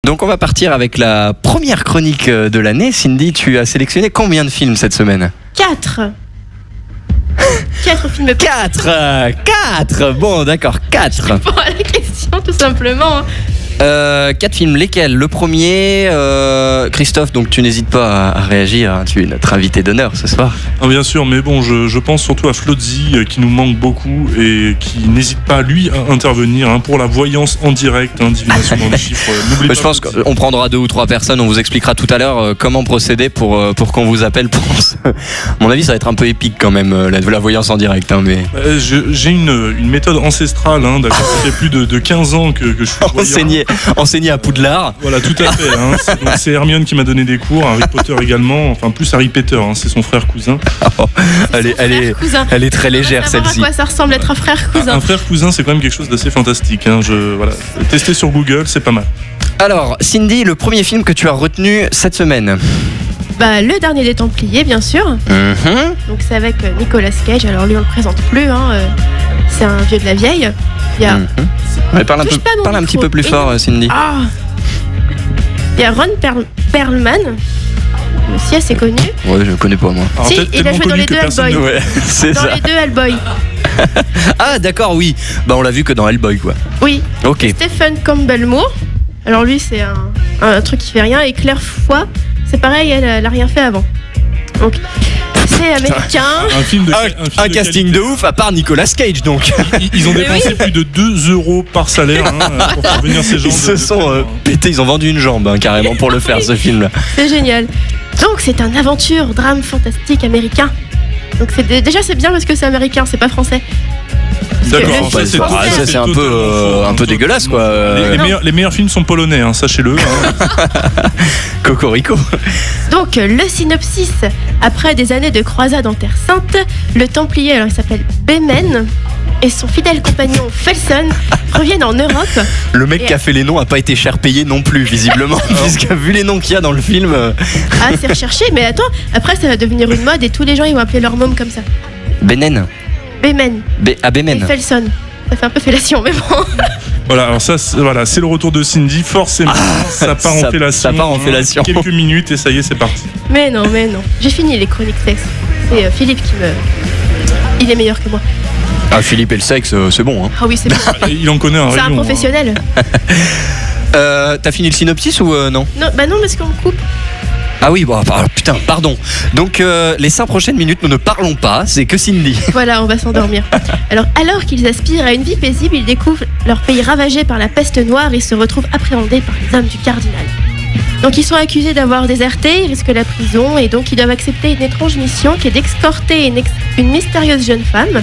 Donc on va partir avec la première chronique de l'année. Cindy, tu as sélectionné combien de films cette semaine ? 4 films. 4. Bon, d'accord, 4. Pour la question, tout simplement. 4 films, lesquels ? Le premier, Christophe, donc tu n'hésites pas à réagir, hein, tu es notre invité d'honneur ce soir. Ah, bien sûr, mais bon, je pense surtout à Flodzi qui nous manque beaucoup et qui n'hésite pas, lui, à intervenir pour la voyance en direct, divination dans les chiffres. N'oubliez Je pense qu'on prendra 2 ou 3 personnes, on vous expliquera tout à l'heure comment procéder pour qu'on vous appelle. À mon avis, ça va être un peu épique quand même, la voyance en direct. Mais... J'ai une méthode ancestrale, d'accord, ça fait plus de 15 ans que je suis voyant. Enseigné à Poudlard. Voilà, tout à fait. C'est Hermione qui m'a donné des cours, Harry Potter également, enfin plus Harry Peter, c'est son frère cousin. Elle est très légère celle-ci. À quoi ça ressemble être un frère cousin ? Un frère cousin, c'est quand même quelque chose d'assez fantastique. Tester sur Google, c'est pas mal. Alors, Cindy, le premier film que tu as retenu cette semaine ? Le dernier des Templiers, bien sûr. Donc c'est avec Nicolas Cage. Alors lui, on le présente plus. C'est un vieux de la vieille. Il y a... Parle un petit peu plus fort, Cindy. Il y a Ron Perlman, aussi assez connu. Ouais, je le connais pas moi. Alors, si, il a joué dans les 2 Hellboy. Ouais, c'est dans ça. les 2 Hellboy. Ah d'accord, oui. On l'a vu que dans Hellboy, quoi. Oui. Ok. Stephen Campbell Moore. Alors lui, c'est un truc qui fait rien. Et Claire Foy, c'est pareil, elle a rien fait avant. Donc c'est américain. Un casting de ouf, à part Nicolas Cage, donc. Ils ont dépensé plus de 2 € par salaire pour faire venir ces gens. Ils se sont pétés, ils ont vendu une jambe carrément pour le faire, ce film-là. C'est génial. Donc c'est un aventure, drame fantastique américain. Donc déjà c'est bien parce que c'est américain, c'est pas français. D'accord, ça c'est un peu dégueulasse, quoi. Les meilleurs films sont polonais, sachez-le. Cocorico. Donc le synopsis, après des années de croisade en Terre Sainte, le Templier, alors il s'appelle Behmen, et son fidèle compagnon Felson reviennent en Europe. Le mec qui a fait les noms a pas été cher payé non plus, visiblement, puisque vu les noms qu'il y a dans le film. Ah, c'est recherché, mais attends, après ça va devenir une mode et tous les gens ils vont appeler leur môme comme ça. Behmen. Behmen. Behmen. Et Felson. Ça fait un peu fellation, mais bon. Voilà, alors ça, c'est le retour de Cindy. Forcément, ça part en fellation. Ça part en fellation. Quelques minutes et ça y est, c'est parti. Mais non. J'ai fini les chroniques sexe. C'est Philippe qui il est meilleur que moi. Ah, Philippe et le sexe, c'est bon. Ah oui, c'est bon. Il en connaît un rayon. C'est un professionnel. T'as fini le synopsis ou non ? Non, non, parce qu'on me coupe. Ah oui, putain, pardon. Donc les 5 prochaines minutes, nous ne parlons pas, c'est que Cindy. Voilà, on va s'endormir. Alors qu'ils aspirent à une vie paisible, ils découvrent leur pays ravagé par la peste noire et se retrouvent appréhendés par les hommes du cardinal. Donc ils sont accusés d'avoir déserté, ils risquent la prison et donc ils doivent accepter une étrange mission qui est d'escorter une mystérieuse jeune femme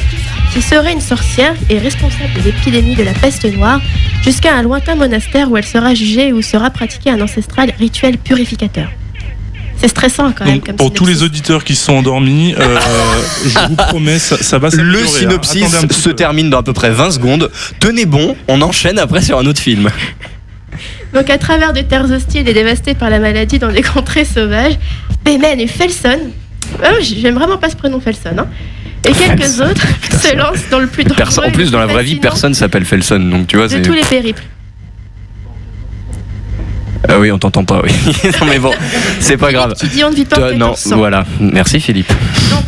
qui serait une sorcière et responsable de l'épidémie de la peste noire jusqu'à un lointain monastère où elle sera jugée et où sera pratiqué un ancestral rituel purificateur. C'est stressant quand même. Donc, pour tous les auditeurs qui se sont endormis, je vous promets, ça va s'améliorer. Le synopsis se termine dans à peu près 20 secondes. Tenez bon, on enchaîne après sur un autre film. Donc à travers de terres hostiles et dévastées par la maladie dans des contrées sauvages, Behmen et Felson, j'aime vraiment pas ce prénom Felson, et quelques autres se lancent dans le plus dangereux. En plus, dans la vraie vie, personne s'appelle Felson, donc tu vois. De tous les périples. Ah oui, on t'entend pas, oui. Non mais bon, c'est pas grave. Tu dis on ne vit pas en non, voilà. Merci Philippe. Donc,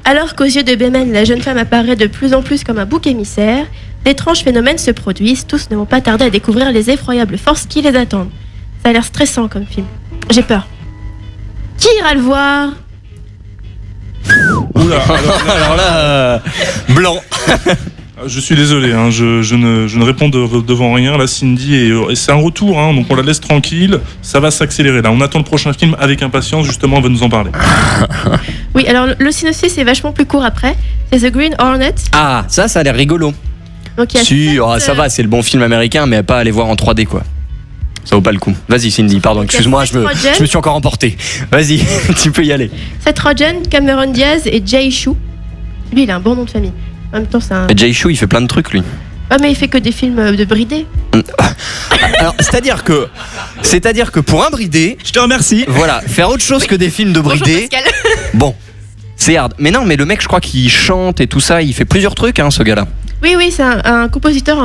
alors qu'aux yeux de Behmen, la jeune femme apparaît de plus en plus comme un bouc émissaire, d'étranges phénomènes se produisent. Tous ne vont pas tarder à découvrir les effroyables forces qui les attendent. Ça a l'air stressant comme film. J'ai peur. Qui ira le voir ? Oula, alors là, blanc. Je suis désolé, je ne réponds devant rien. Là, Cindy, et c'est un retour, donc on la laisse tranquille. Ça va s'accélérer. Là, on attend le prochain film avec impatience. Justement, on va nous en parler. Oui, alors le synopsis est vachement plus court après. C'est The Green Hornet. Ah, ça a l'air rigolo. Donc, ça va, c'est le bon film américain, mais pas aller voir en 3D, quoi. Ça vaut pas le coup. Vas-y Cindy, pardon, excuse-moi, je me suis encore emporté. Vas-y, tu peux y aller. Seth Rogen, Cameron Diaz et Jay Chou. Lui, il a un bon nom de famille. En même temps, c'est un... Jay Chou, il fait plein de trucs, lui. Ah, mais il fait que des films de bridés. Alors, c'est-à-dire que pour un bridé, je te remercie. Voilà, faire autre chose que des films de bridés. Bon, c'est hard. Mais non, mais le mec, je crois qu'il chante et tout ça, il fait plusieurs trucs, ce gars-là. Oui, c'est un compositeur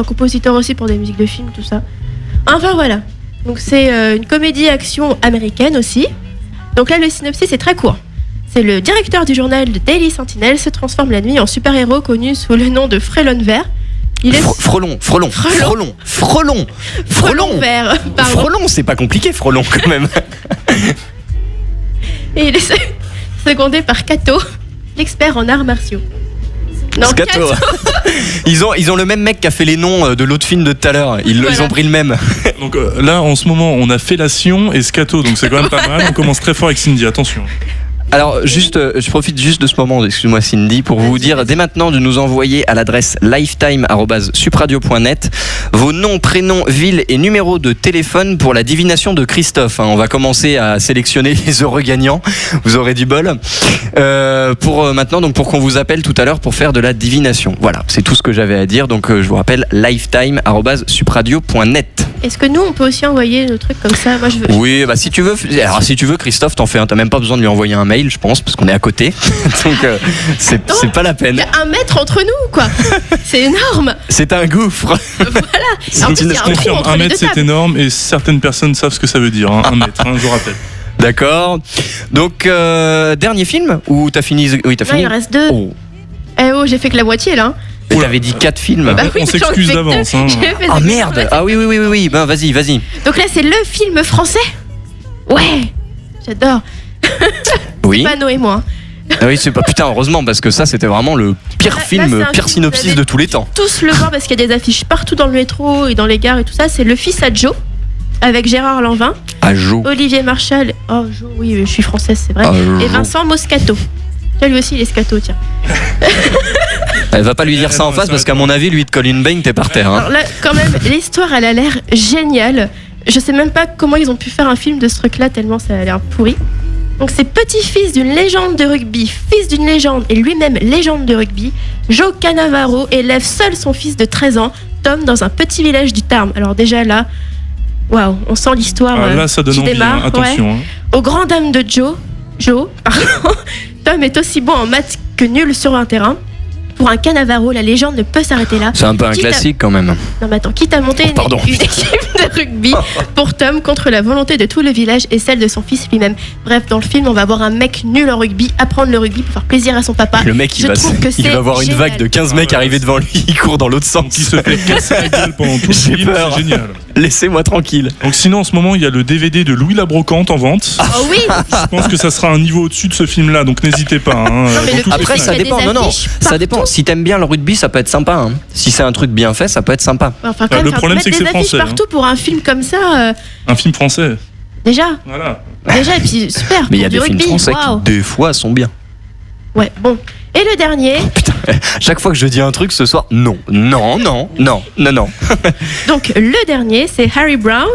aussi pour des musiques de films, tout ça. Enfin voilà. Donc c'est une comédie action américaine aussi. Donc là, le synopsis est très court. C'est le directeur du journal The Daily Sentinel se transforme la nuit en super-héros connu sous le nom de Frelon Vert. Il est Frelon Vert, pardon. Frelon, c'est pas compliqué, Frelon quand même. Et il est secondé par Kato, l'expert en arts martiaux. Non, Kato. Ils ont le même mec qui a fait les noms de l'autre film de tout à l'heure. Ils ont pris le même. Donc là, en ce moment, on a Fellation et Scato, donc c'est quand même pas mal. On commence très fort avec Cindy, attention. Alors, je profite juste de ce moment, excuse-moi Cindy, pour vous dire dès maintenant de nous envoyer à l'adresse lifetime@supradio.net vos noms, prénoms, villes et numéros de téléphone pour la divination de Christophe. On va commencer à sélectionner les heureux gagnants. Vous aurez du bol. Pour maintenant, donc pour qu'on vous appelle tout à l'heure pour faire de la divination. Voilà, c'est tout ce que j'avais à dire. Donc, je vous rappelle lifetime@supradio.net. Est-ce que nous, on peut aussi envoyer nos trucs comme ça? Moi, je veux. Oui, bah si tu veux, Christophe, t'en fais un. T'as même pas besoin de lui envoyer un mail, je pense, parce qu'on est à côté. Donc c'est pas la peine. Il y a 1 mètre entre nous, quoi. C'est énorme. C'est un gouffre. Voilà. En plus, il y a un trou entre 1 les mètre, deux c'est tables. énorme et certaines personnes savent ce que ça veut dire. 1 mètre, je vous rappelle. D'accord. Donc dernier film ou t'as fini? Oui, t'as Non, fini. il en reste 2. Oh. J'ai fait que la moitié là. Mais t'avais dit 4 films. Bah oui, On j'en s'excuse fais que d'avance, 2. hein. J'ai fait Ah ça. merde. Ah oui. Ben vas-y. Donc là, c'est le film français. Ouais. J'adore. Oui. Pas Noé et moi. Ah oui, c'est pas putain. Heureusement parce que ça c'était vraiment le pire Là, film, c'est un pire film, synopsis vous avez de tous les temps. Tous le voir parce qu'il y a des affiches partout dans le métro et dans les gares et tout ça. C'est Le Fils à Joe avec Gérard Lanvin, À Jo. Olivier Marchal. Oh, Joe, oui, je suis française, c'est vrai. Ah, Et Jo. Vincent Moscato. Là, lui aussi, il est scato, tiens. Elle va pas lui dire ça en face parce qu'à mon avis, lui te colle une baigne, t'es par terre. Hein. Alors là, quand même, l'histoire, elle a l'air géniale. Je sais même pas comment ils ont pu faire un film de ce truc-là, tellement ça a l'air pourri. Donc c'est petit-fils d'une légende de rugby, fils d'une légende et lui-même légende de rugby, Joe Cannavaro élève seul son fils de 13 ans, Tom, dans un petit village du Tarn. Alors déjà là, waouh, on sent l'histoire Là, ça donne qui envie, démarre. hein. Attention. Ouais. Aux grandes dames de Joe, pardon, Tom est aussi bon en maths que nul sur un terrain. Pour un Cannavaro, la légende ne peut s'arrêter là. C'est un peu un Quitte à- classique quand même. Non mais attends, quitte à monter Pardon. une équipe de rugby pour Tom contre la volonté de tout le village et celle de son fils lui-même. Bref, dans le film, on va voir un mec nul en rugby apprendre le rugby pour faire plaisir à son papa. Le mec, il Je trouve que va c'est voir une génial. vague de 15 Ah mecs ouais. arriver devant lui, il court dans l'autre sens. Qui se fait casser la gueule pendant tout le J'ai film, peur. c'est génial. Laissez-moi tranquille. Donc sinon, en ce moment, il y a le DVD de Louis la Brocante en vente. Oh oui. Je pense que ça sera un niveau au-dessus de ce film-là, donc n'hésitez pas. Hein, mais dans le toutes les Après, il y a ça fenêtres. des dépend. Non, affiches ça dépend. partout. Si t'aimes bien le rugby, ça peut être sympa. Hein. Si c'est un truc bien fait, ça peut être sympa. Enfin, quand Le même, problème, mettre c'est que des c'est affiches français, partout pour un film comme ça, Un film français. déjà, Voilà. et puis super. Mais il y a pour des du films rugby, français waouh. qui, des fois, sont bien. Ouais, bon. Et le dernier, Putain, chaque fois que je dis un truc ce soir, non. donc le dernier, c'est Harry Brown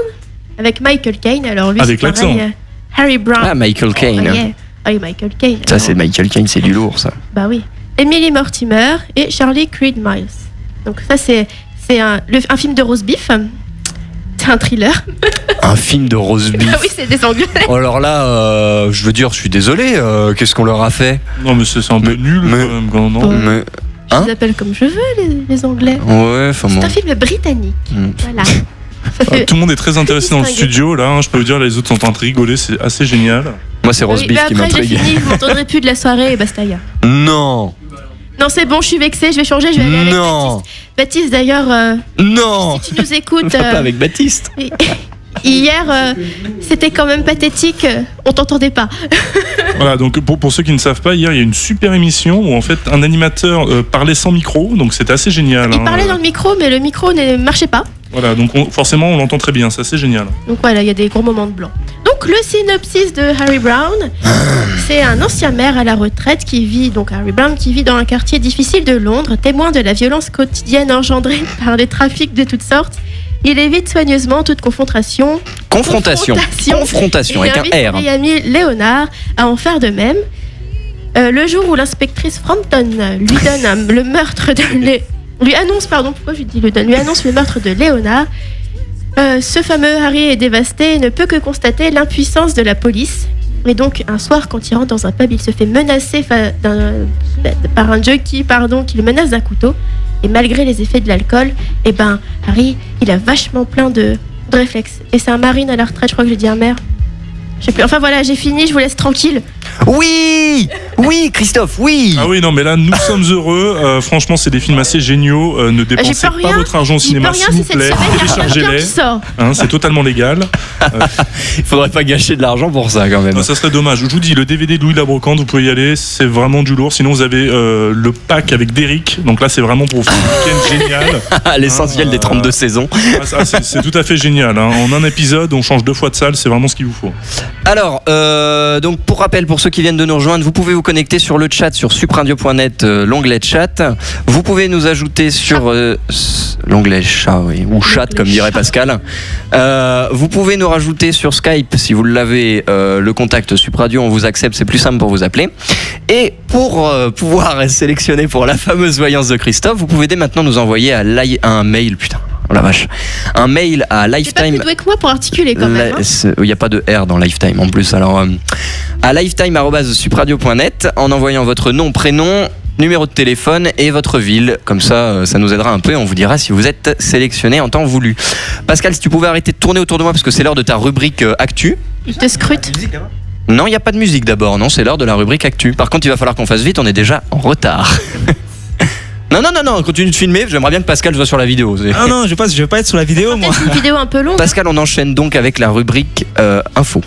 avec Michael Caine. Alors lui, Avec c'est pareil, l'accent. Harry Brown. Ah, Michael Caine. Oh, yeah. Ah oui, Michael Caine. Ça, Alors, c'est Michael Caine, c'est du lourd, ça. Bah oui. Emily Mortimer et Charlie Creed Miles. Donc ça, c'est un film de roast beef. C'est un thriller. Un film de roast beef. Ah oui, c'est des Anglais. Oh, alors là, je veux dire, je suis désolé. Qu'est-ce qu'on leur a fait? Non, mais c'est un peu nul mais- quand même. Quand, non. Bon. Mais... Je Hein les appelle comme je veux, les Anglais. Ouais, enfin C'est bon. un film britannique. Mm. Voilà. Ça fait- Tout le monde est très intéressé dans le distingué. studio là, hein, je peux vous dire, les autres sont en train de rigoler, c'est assez génial. Moi, c'est roast Oui, beef mais qui après, j'ai m'intrigue. fini, vous m'entendrez plus de la soirée et basta. Non, Non, c'est bon, je suis vexée, je vais changer, je vais aller avec non, Baptiste. Baptiste, d'ailleurs, non. si tu nous écoutes, Pas avec Baptiste. hier, c'était quand même pathétique, on t'entendait pas. Voilà, donc pour ceux qui ne savent pas, hier il y a une super émission où en fait un animateur parlait sans micro, donc c'était assez génial. Il hein. parlait dans le micro, mais le micro ne marchait pas. Voilà, donc forcément on l'entend très bien, c'est assez génial. Donc voilà, il y a des gros moments de blanc. Donc le synopsis de Harry Brown, c'est un ancien maire à la retraite qui vit, donc Harry Brown, qui vit dans un quartier difficile de Londres, témoin de la violence quotidienne engendrée par des trafics de toutes sortes. Il évite soigneusement toute confrontation. Confrontation Et avec un invite R. son vieil ami Léonard à en faire de même. Le jour où l'inspectrice Frampton lui donne le meurtre de lui annonce le meurtre de Léonard, ce fameux Harry est dévasté et ne peut que constater l'impuissance de la police. Et donc un soir, quand il rentre dans un pub, il se fait menacer par un junkie qui le menace d'un couteau. Et malgré les effets de l'alcool, Harry, il a vachement plein de de réflexe. Et c'est un marine à la retraite, je crois que j'ai dit un maire. Je sais plus. Enfin voilà, j'ai fini, je vous laisse tranquille. Oui, Christophe, oui. Ah oui, non, mais là, nous sommes heureux. Franchement, c'est des films assez géniaux. Ne dépensez pas votre argent au cinéma, s'il vous plaît. Téléchargez-les. C'est totalement légal. Il faudrait pas gâcher de l'argent pour ça, quand même. Non, ça serait dommage. Je vous dis, le DVD de Louis de la Brocante, vous pouvez y aller. C'est vraiment du lourd. Sinon, vous avez le pack avec Derrick. Donc là, c'est vraiment pour vous faire un week-end génial. L'essentiel des 32 saisons. C'est tout à fait génial. En un épisode, on change 2 fois de salle. C'est vraiment ce qu'il vous faut. Alors, donc pour rappel, pour ceux qui viennent de nous rejoindre, vous pouvez vous connecter sur le chat sur supradio.net, l'onglet chat. Vous pouvez nous ajouter sur l'onglet chat, oui, ou chat comme dirait Pascal. Vous pouvez nous rajouter sur Skype si vous l'avez, le contact Supradio, on vous accepte, c'est plus simple pour vous appeler. Et pour pouvoir être sélectionné pour la fameuse voyance de Christophe, vous pouvez dès maintenant nous envoyer un mail, putain. Oh la vache. Un mail à Lifetime. C'est pas plus doué que moi pour articuler quand même. Il n'y a pas de R dans Lifetime en plus. Alors, à lifetime@supradio.net en envoyant votre nom, prénom, numéro de téléphone et votre ville. Comme ça, ça nous aidera un peu et on vous dira si vous êtes sélectionné en temps voulu. Pascal, si tu pouvais arrêter de tourner autour de moi parce que c'est l'heure de ta rubrique Actu. Il te scrute. Non, il n'y a pas de musique d'abord. Non, c'est l'heure de la rubrique Actu. Par contre, il va falloir qu'on fasse vite. On est déjà en retard. Non, continue de filmer, j'aimerais bien que Pascal soit sur la vidéo. Non, je vais pas être sur la vidéo, moi. C'est une vidéo un peu longue. Pascal, on enchaîne donc avec la rubrique Info.